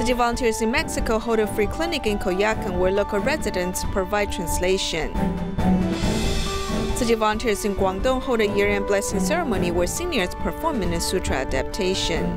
Tzu Chi volunteers in Mexico hold a free clinic in Coyoacan where local residents provide translation. Tzu Chi volunteers in Guangdong hold a year-end blessing ceremony where seniors perform in a sutra adaptation.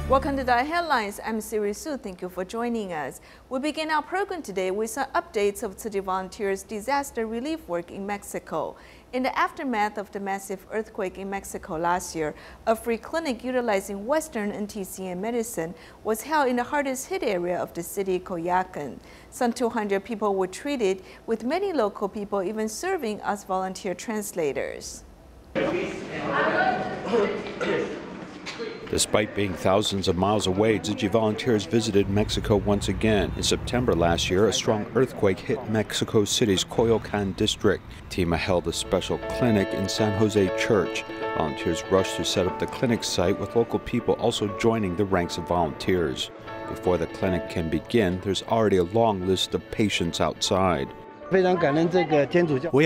Welcome to DaAi Headlines. I'm Tzu. Thank you for joining us. We begin our program today with some updates of Tzu Chi volunteers' disaster relief work in Mexico. In the aftermath of the massive earthquake in Mexico last year, a free clinic utilizing Western NTCM medicine was held in the hardest hit area of the city, Coyoacan. Some 200 people were treated, with many local people even serving as volunteer translators. Despite being thousands of miles away, Tzu Chi volunteers visited Mexico once again. In September last year, a strong earthquake hit Mexico City's Coyoacan district. TEMA held a special clinic in San Jose Church. Volunteers rushed to set up the clinic site, with local people also joining the ranks of volunteers. Before the clinic can begin, there's already a long list of patients outside. We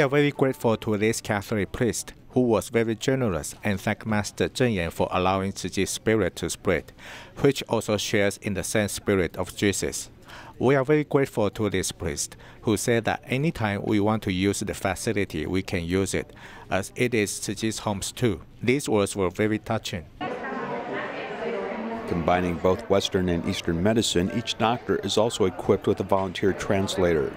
are very grateful to this Catholic priest, who was very generous, and thank Master Zhen Yan for allowing Tzu Chi's spirit to spread, which also shares in the same spirit of Jesus. We are very grateful to this priest, who said that anytime we want to use the facility, we can use it, as it is Tzu Chi's homes too. These words were very touching. Combining both Western and Eastern medicine, each doctor is also equipped with a volunteer translator.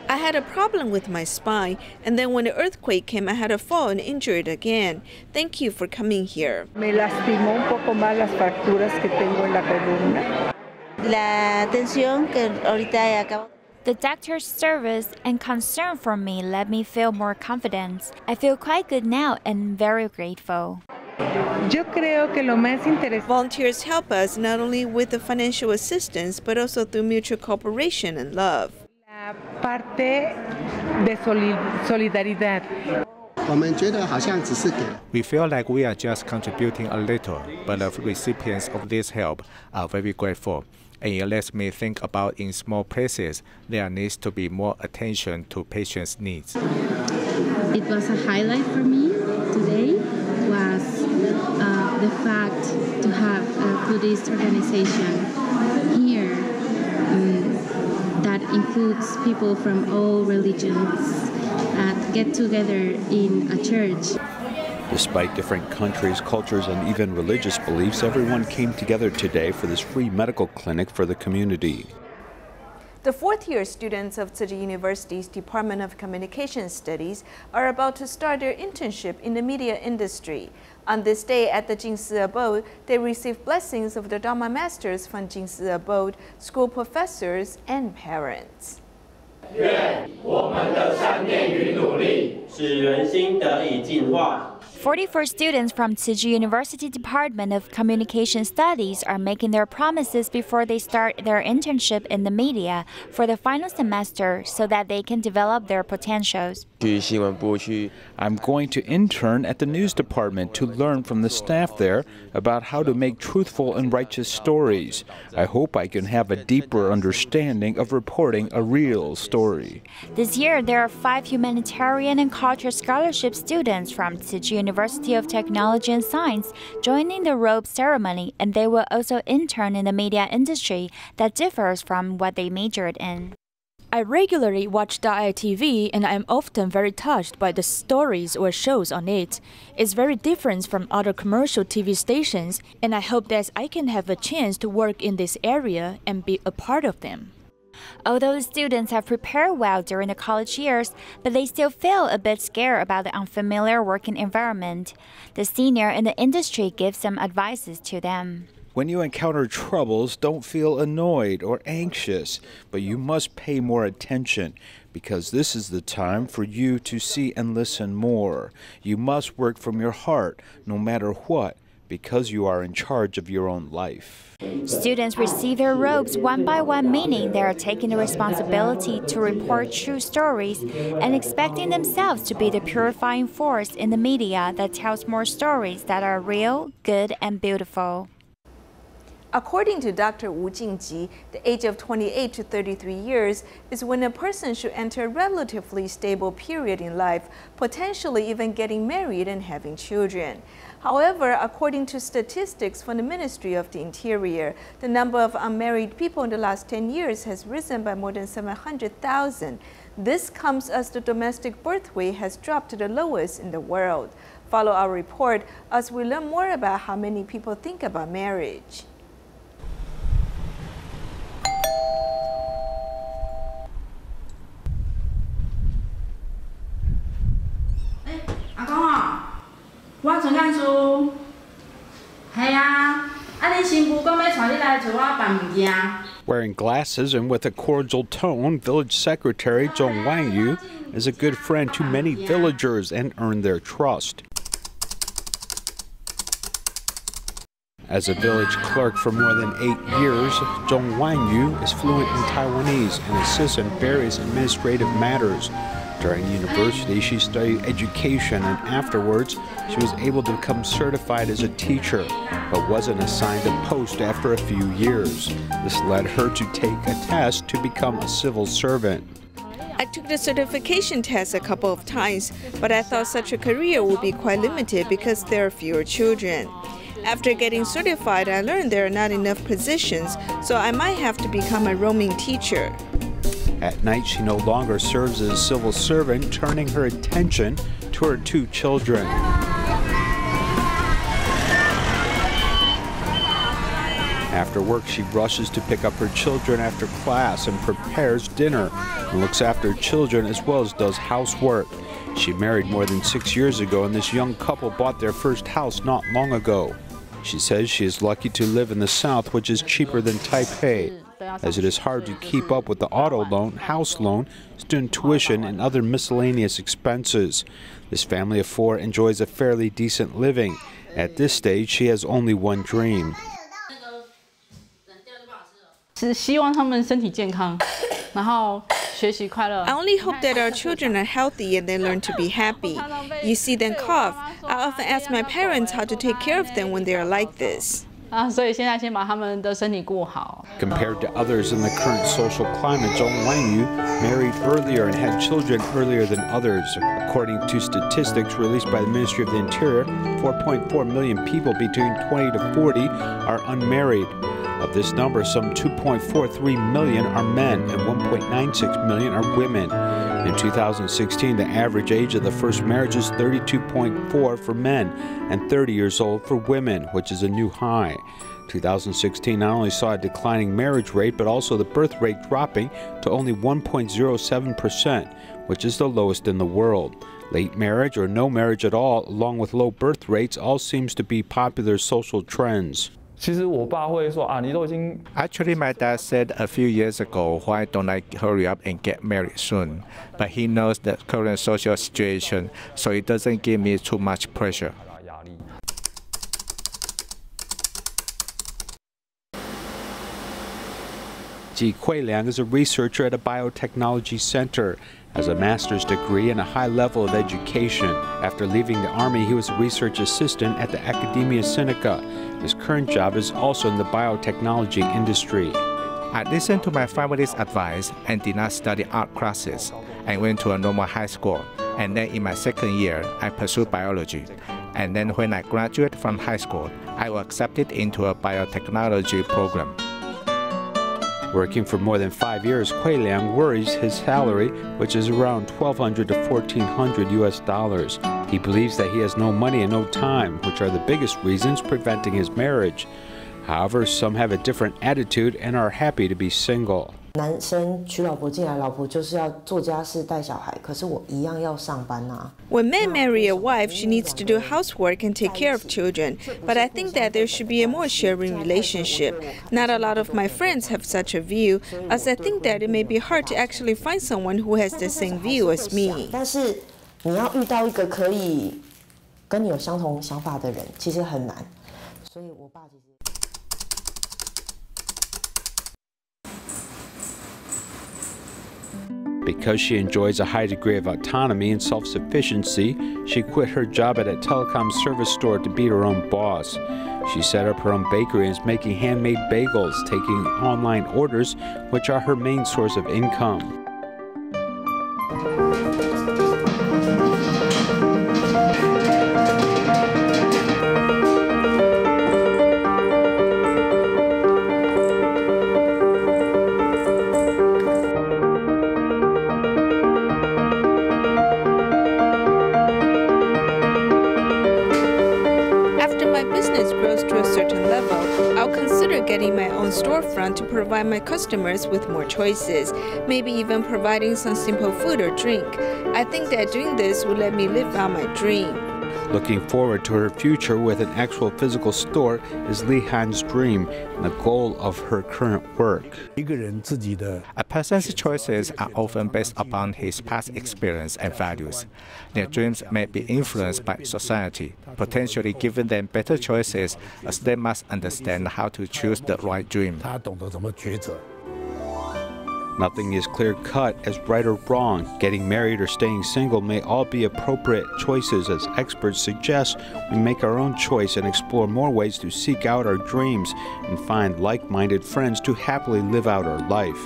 I had a problem with my spine, and then when the earthquake came, I had a fall and injured again. Thank you for coming here. Me lastimó un poco más las fracturas que tengo en la columna. La atención que ahorita acabo. The doctor's service and concern for me let me feel more confident. I feel quite good now and very grateful. Yo creo que lo más interesante. Volunteers help us not only with the financial assistance, but also through mutual cooperation and love. La parte de solidaridad. We feel like we are just contributing a little, but the recipients of this help are very grateful. And it lets me think about in small places, there needs to be more attention to patients' needs. It was a highlight for me today was the fact to have a Buddhist organization here that includes people from all religions get together in a church. Despite different countries, cultures, and even religious beliefs, everyone came together today for this free medical clinic for the community. The fourth-year students of Tzu Chi University's Department of Communication Studies are about to start their internship in the media industry. On this day at the Jingsi Abode, they received blessings of the Dharma masters from Jingsi Abode, school professors, and parents. 愿我们的善念与努力，使人心得以净化。 44 students from Tzu Chi University Department of Communication Studies are making their promises before they start their internship in the media for the final semester so that they can develop their potentials. I'm going to intern at the news department to learn from the staff there about how to make truthful and righteous stories. I hope I can have a deeper understanding of reporting a real story. This year, there are 5 humanitarian and cultural scholarship students from Tzu Chi University of Technology and Science joining the robe ceremony, and they will also intern in the media industry that differs from what they majored in. I regularly watch DaAi TV, and I am often very touched by the stories or shows on it. It's very different from other commercial TV stations, and I hope that I can have a chance to work in this area and be a part of them. Although the students have prepared well during the college years, but they still feel a bit scared about the unfamiliar working environment. The senior in the industry gives some advices to them. When you encounter troubles, don't feel annoyed or anxious, but you must pay more attention, because this is the time for you to see and listen more. You must work from your heart, no matter what, because you are in charge of your own life. Students receive their robes one by one, meaning they are taking the responsibility to report true stories and expecting themselves to be the purifying force in the media that tells more stories that are real, good, and beautiful. According to Dr. Wu Jingji, the age of 28 to 33 years is when a person should enter a relatively stable period in life, potentially even getting married and having children. However, according to statistics from the Ministry of the Interior, the number of unmarried people in the last 10 years has risen by more than 700,000. This comes as the domestic birth rate has dropped to the lowest in the world. Follow our report as we learn more about how many people think about marriage. Wearing glasses and with a cordial tone, Village Secretary Zhong Wangyu is a good friend to many villagers and earned their trust. As a village clerk for more than 8 years, Zhong Wangyu is fluent in Taiwanese and assists in various administrative matters. During university, she studied education, and afterwards, she was able to become certified as a teacher, but wasn't assigned a post after a few years. This led her to take a test to become a civil servant. I took the certification test a couple of times, but I thought such a career would be quite limited because there are fewer children. After getting certified, I learned there are not enough positions, so I might have to become a roaming teacher. At night, she no longer serves as a civil servant, turning her attention to her 2 children. After work, she rushes to pick up her children after class and prepares dinner and looks after her children as well as does housework. She married more than 6 years ago, and this young couple bought their first house not long ago. She says she is lucky to live in the south, which is cheaper than Taipei, as it is hard to keep up with the auto loan, house loan, student tuition, and other miscellaneous expenses. This family of 4 enjoys a fairly decent living. At this stage, she has only one dream. I only hope that our children are healthy and they learn to be happy. You see them cough. I often ask my parents how to take care of them when they are like this. Compared to others in the current social climate, Zhong Wangyu married earlier and had children earlier than others. According to statistics released by the Ministry of the Interior, 4.4 million people between 20 to 40 are unmarried. Of this number, some 2.43 million are men and 1.96 million are women. In 2016, the average age of the first marriage is 32.4 for men and 30 years old for women, which is a new high. 2016 not only saw a declining marriage rate, but also the birth rate dropping to only 1.07%, which is the lowest in the world. Late marriage or no marriage at all, along with low birth rates, all seems to be popular social trends. Actually, my dad said a few years ago, why don't I hurry up and get married soon? But he knows the current social situation, so it doesn't give me too much pressure. Ji Kuiliang is a researcher at a biotechnology center. Has a master's degree and a high level of education. After leaving the army, he was a research assistant at the Academia Sinica. His current job is also in the biotechnology industry. I listened to my family's advice and did not study art classes. I went to a normal high school, and then in my second year, I pursued biology. And then when I graduated from high school, I was accepted into a biotechnology program. Working for more than 5 years, Kuiliang worries his salary, which is around $1,200 to $1,400 US. He believes that he has no money and no time, which are the biggest reasons preventing his marriage. However, some have a different attitude and are happy to be single. 男生娶老婆进来，老婆就是要做家事带小孩，可是我一样要上班啊。When men marry a wife, she needs to do housework and take care of children. But I think that there should be a more sharing relationship. Not a lot of my friends have such a view, as I think that it may be hard to actually find someone who has the same view as me. 但是你要遇到一个可以跟你有相同想法的人，其实很难。所以我爸其实。Because she enjoys a high degree of autonomy and self-sufficiency, she quit her job at a telecom service store to be her own boss. She set up her own bakery and is making handmade bagels, taking online orders, which are her main source of income. Getting my own storefront to provide my customers with more choices, maybe even providing some simple food or drink. I think that doing this will let me live out my dream. Looking forward to her future with an actual physical store is Li Han's dream and the goal of her current work. A person's choices are often based upon his past experience and values. Their dreams may be influenced by society, potentially giving them better choices as they must understand how to choose the right dream. Nothing is clear-cut as right or wrong. Getting married or staying single may all be appropriate choices. As experts suggest, we make our own choice and explore more ways to seek out our dreams and find like-minded friends to happily live out our life.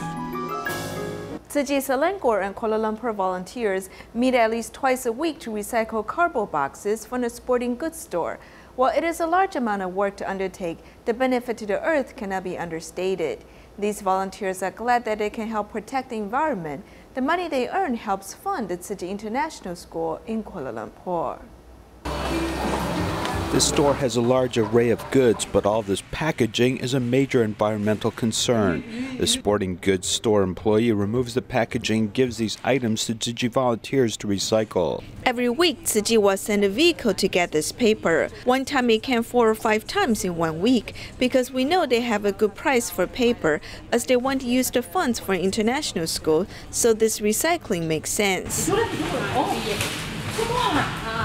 Tzu Chi, Selangor and Kuala Lumpur volunteers meet at least twice a week to recycle cardboard boxes from a sporting goods store. While it is a large amount of work to undertake, the benefit to the earth cannot be understated. These volunteers are glad that they can help protect the environment. The money they earn helps fund the Tzu Chi International School in Kuala Lumpur. This store has a large array of goods, but all this packaging is a major environmental concern. The sporting goods store employee removes the packaging and gives these items to Tzu Chi volunteers to recycle. Every week, Tzu Chi will send a vehicle to get this paper. One time it came 4 or 5 times in 1 week because we know they have a good price for paper as they want to use the funds for international school, so this recycling makes sense.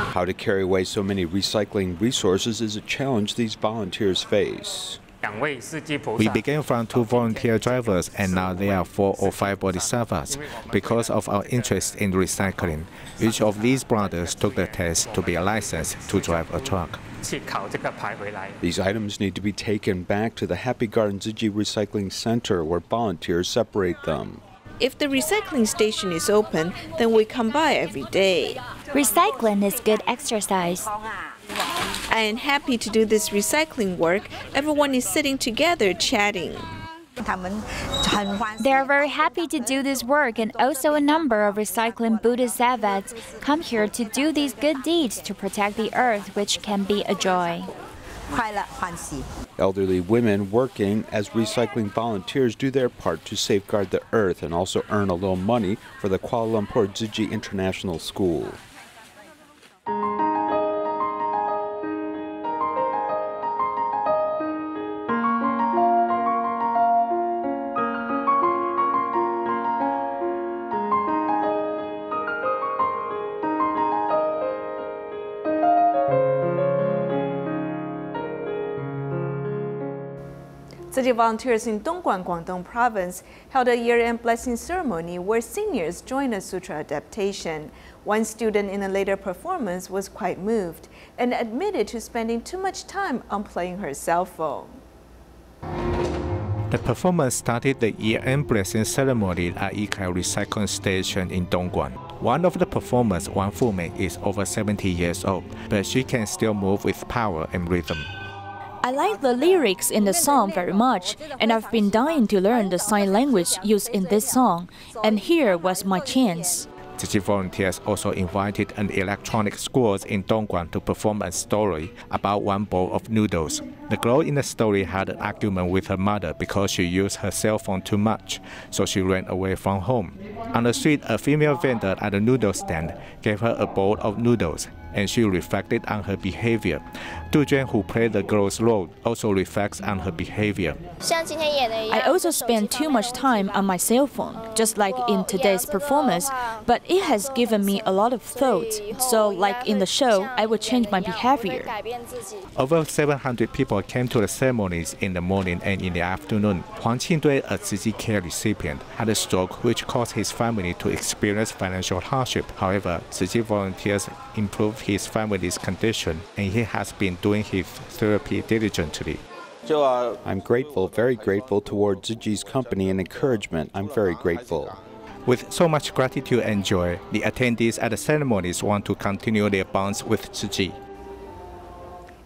How to carry away so many recycling resources is a challenge these volunteers face. We began from 2 volunteer drivers and now there are 4 or 5 bodhisattvas. Because of our interest in recycling, each of these brothers took the test to be licensed to drive a truck. These items need to be taken back to the Happy Garden Tzu Chi Recycling Center where volunteers separate them. If the recycling station is open, then we come by every day. Recycling is good exercise. I am happy to do this recycling work. Everyone is sitting together chatting. They are very happy to do this work, and also a number of recycling bodhisattvas come here to do these good deeds to protect the earth, which can be a joy. Elderly women working as recycling volunteers do their part to safeguard the earth and also earn a little money for the Kuala Lumpur Tzu Chi International School. Tzu Chi volunteers in Dongguan, Guangdong province held a year-end blessing ceremony where seniors joined a sutra adaptation. One student in a later performance was quite moved and admitted to spending too much time on playing her cell phone. The performance started the year-end blessing ceremony at Yikai Recycling Station in Dongguan. One of the performers, Wang Fumei, is over 70 years old, but she can still move with power and rhythm. I like the lyrics in the song very much, and I've been dying to learn the sign language used in this song, and here was my chance. Tzu Chi volunteers also invited an electronic school in Dongguan to perform a story about one bowl of noodles. The girl in the story had an argument with her mother because she used her cell phone too much, so she ran away from home. On the street, a female vendor at a noodle stand gave her a bowl of noodles. and she reflected on her behavior. Du Juan, who played the girl's role, also reflects on her behavior. I also spend too much time on my cell phone, just like in today's performance, but it has given me a lot of thoughts. So, like in the show, I will change my behavior. Over 700 people came to the ceremonies in the morning and in the afternoon. Huang Qingdui, a Tzu Chi care recipient, had a stroke which caused his family to experience financial hardship. However, Tzu Chi volunteers improved his family's condition, and he has been doing his therapy diligently. I'm grateful, very grateful toward Tzu Chi's company and encouragement. I'm very grateful. With so much gratitude and joy, the attendees at the ceremonies want to continue their bonds with Tzu Chi.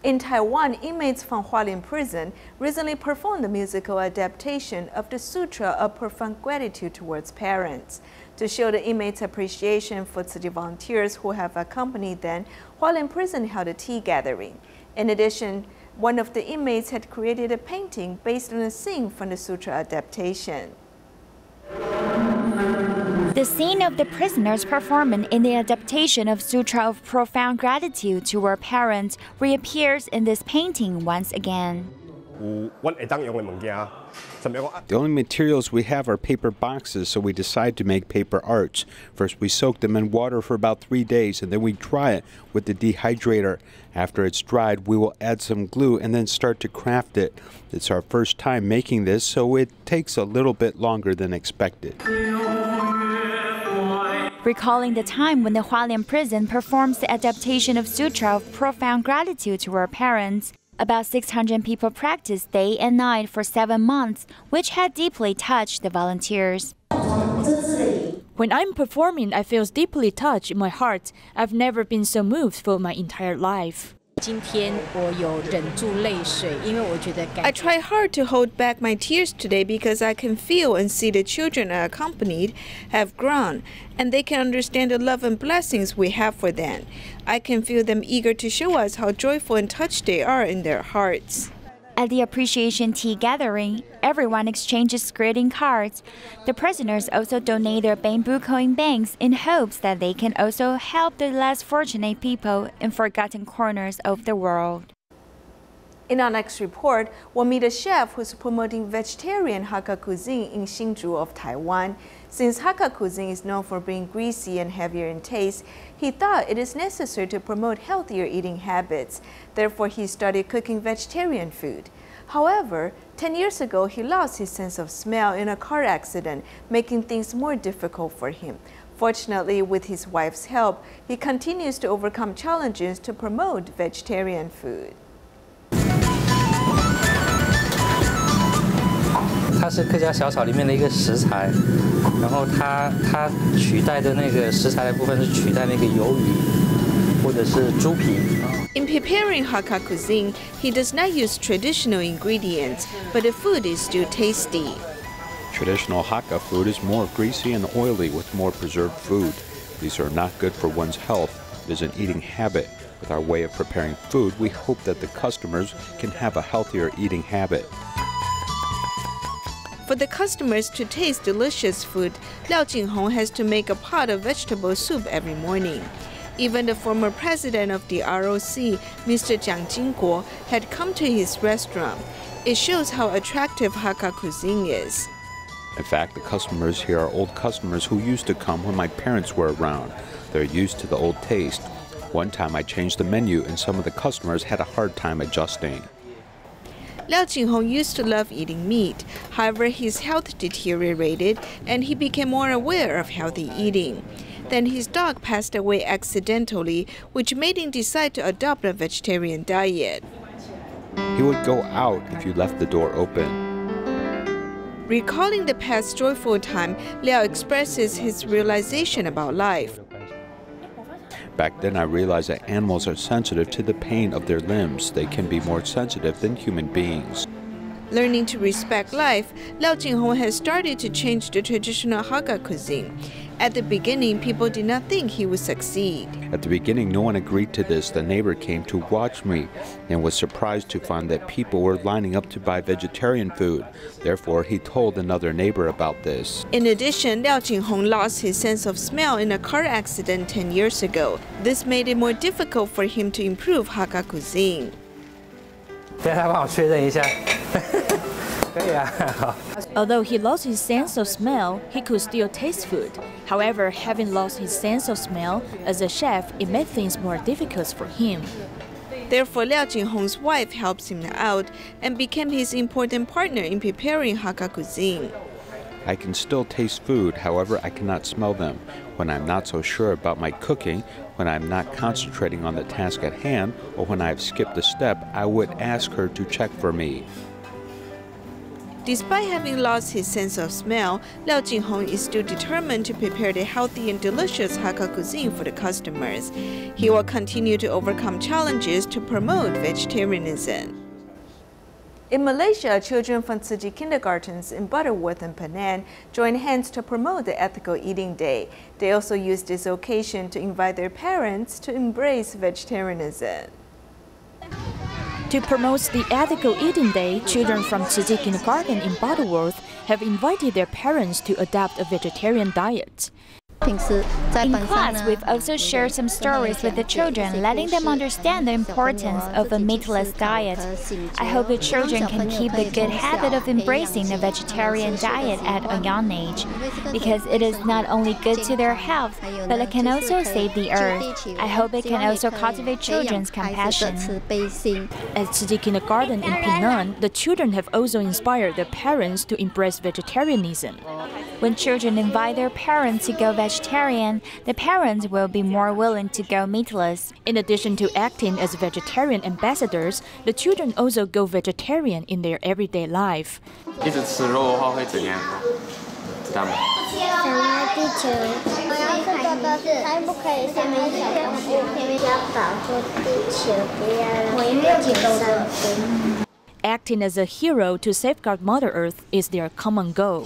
In Taiwan, inmates from Hualien Prison recently performed the musical adaptation of the Sutra of Profound Gratitude towards Parents. To show the inmates' appreciation for Tzu Chi volunteers who have accompanied them, Hualien Prison held a tea gathering. In addition, one of the inmates had created a painting based on a scene from the Sutra adaptation. The scene of the prisoners performing in the adaptation of Sutra of Profound Gratitude to our parents reappears in this painting once again. The only materials we have are paper boxes, so we decide to make paper arts. First, we soak them in water for about 3 days, and then we dry it with the dehydrator. After it's dried, we will add some glue and then start to craft it. It's our first time making this, so it takes a little bit longer than expected. Recalling the time when the Hualien Prison performs the adaptation of Sutra of Profound Gratitude to our parents, about 600 people practiced day and night for 7 months, which had deeply touched the volunteers. When I'm performing, I feel deeply touched in my heart. I've never been so moved for my entire life. I try hard to hold back my tears today because I can feel and see the children I accompanied have grown, and they can understand the love and blessings we have for them. I can feel them eager to show us how joyful and touched they are in their hearts. At the appreciation tea gathering, everyone exchanges greeting cards. The prisoners also donate their bamboo coin banks in hopes that they can also help the less fortunate people in forgotten corners of the world. In our next report, we'll meet a chef who's promoting vegetarian Hakka cuisine in Hsinchu of Taiwan. Since Hakka cuisine is known for being greasy and heavier in taste, he thought it is necessary to promote healthier eating habits. Therefore, he started cooking vegetarian food. However, 10 years ago, he lost his sense of smell in a car accident, making things more difficult for him. Fortunately, with his wife's help, he continues to overcome challenges to promote vegetarian food. 它是客家小炒里面的一个食材，然后它取代的那个食材的部分是取代那个鱿鱼或者是猪皮。In preparing Hakka cuisine, he does not use traditional ingredients, but the food is still tasty. Traditional Hakka food is more greasy and oily with more preserved food. These are not good for one's health. It is an eating habit. With our way of preparing food, we hope that the customers can have a healthier eating habit. For the customers to taste delicious food, Liao Jinghong has to make a pot of vegetable soup every morning. Even the former president of the ROC, Mr. Jiang Jingguo, had come to his restaurant. It shows how attractive Hakka cuisine is. In fact, the customers here are old customers who used to come when my parents were around. They're used to the old taste. One time I changed the menu and some of the customers had a hard time adjusting. Liao Jinghong used to love eating meat. However, his health deteriorated and he became more aware of healthy eating. Then his dog passed away accidentally, which made him decide to adopt a vegetarian diet. He would go out if you left the door open. Recalling the past joyful time, Liao expresses his realization about life. Back then, I realized that animals are sensitive to the pain of their limbs. They can be more sensitive than human beings. Learning to respect life, Liao Jinghong has started to change the traditional Hakka cuisine. At the beginning, people did not think he would succeed. At the beginning, no one agreed to this. The neighbor came to watch me and was surprised to find that people were lining up to buy vegetarian food. Therefore, he told another neighbor about this. In addition, Liao Jinghong lost his sense of smell in a car accident 10 years ago. This made it more difficult for him to improve Hakka cuisine. Although he lost his sense of smell, he could still taste food. However, having lost his sense of smell, as a chef, it made things more difficult for him. Therefore, Liao Jinghong's wife helps him out and became his important partner in preparing Hakka cuisine. I can still taste food, however, I cannot smell them. When I'm not so sure about my cooking, when I'm not concentrating on the task at hand, or when I've skipped a step, I would ask her to check for me. Despite having lost his sense of smell, Liao Jinghong is still determined to prepare the healthy and delicious Hakka cuisine for the customers. He will continue to overcome challenges to promote vegetarianism. In Malaysia, children from Tzu Chi kindergartens in Butterworth and Penang joined hands to promote the Ethical Eating Day. They also used this occasion to invite their parents to embrace vegetarianism. To promote the Ethical Eating Day, children from Tzu Chi Kindergarten in Butterworth have invited their parents to adopt a vegetarian diet. In class, we've also shared some stories with the children, letting them understand the importance of a meatless diet. I hope the children can keep the good habit of embracing the vegetarian diet at a young age, because it is not only good to their health, but it can also save the earth. I hope it can also cultivate children's compassion. At Tzu Chi Kindergarten in Penang, the children have also inspired their parents to embrace vegetarianism. When children invite their parents to go vegetarian, the parents will be more willing to go meatless. In addition to acting as vegetarian ambassadors, the children also go vegetarian in their everyday life. Acting as a hero to safeguard Mother Earth is their common goal.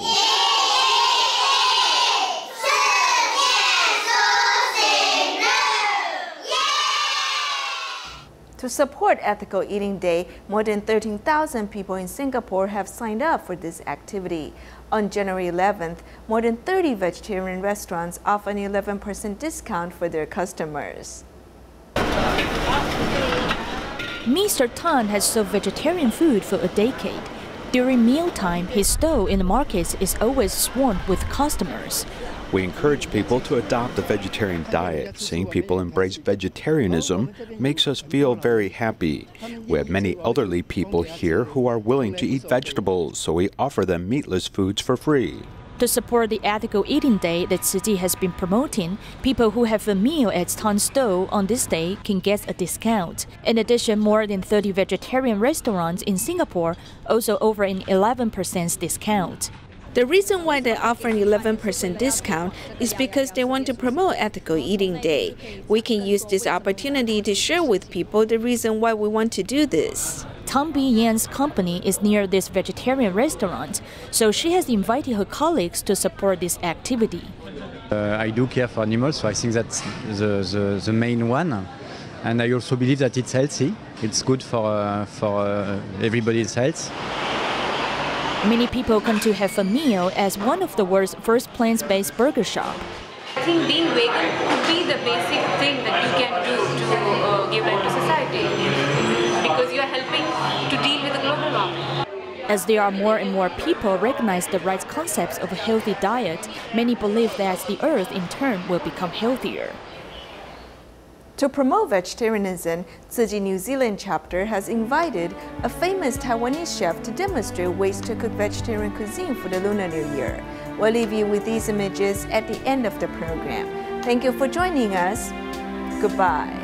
To support Ethical Eating Day, more than 13,000 people in Singapore have signed up for this activity. On January 11th, more than 30 vegetarian restaurants offer an 11% discount for their customers. Mr. Tan has sold vegetarian food for a decade. During mealtime, his stall in the markets is always swarmed with customers. We encourage people to adopt a vegetarian diet. Seeing people embrace vegetarianism makes us feel very happy. We have many elderly people here who are willing to eat vegetables, so we offer them meatless foods for free. To support the Ethical Eating Day that Tzu Chi has been promoting, people who have a meal at Tan's stall on this day can get a discount. In addition, more than 30 vegetarian restaurants in Singapore also offer an 11% discount. The reason why they offer an 11% discount is because they want to promote Ethical Eating Day. We can use this opportunity to share with people the reason why we want to do this. Tom B. Yan's company is near this vegetarian restaurant, so she has invited her colleagues to support this activity. I do care for animals, so I think that's the main one. And I also believe that it's healthy. It's good for everybody's health. Many people come to have a meal as one of the world's first plant-based burger shop. I think being vegan could be the basic thing that you can do to give back to society, because you are helping to deal with the global warming. As there are more and more people recognize the right concepts of a healthy diet, many believe that the earth in turn will become healthier. To promote vegetarianism, Tzu Chi New Zealand chapter has invited a famous Taiwanese chef to demonstrate ways to cook vegetarian cuisine for the Lunar New Year. We'll leave you with these images at the end of the program. Thank you for joining us. Goodbye.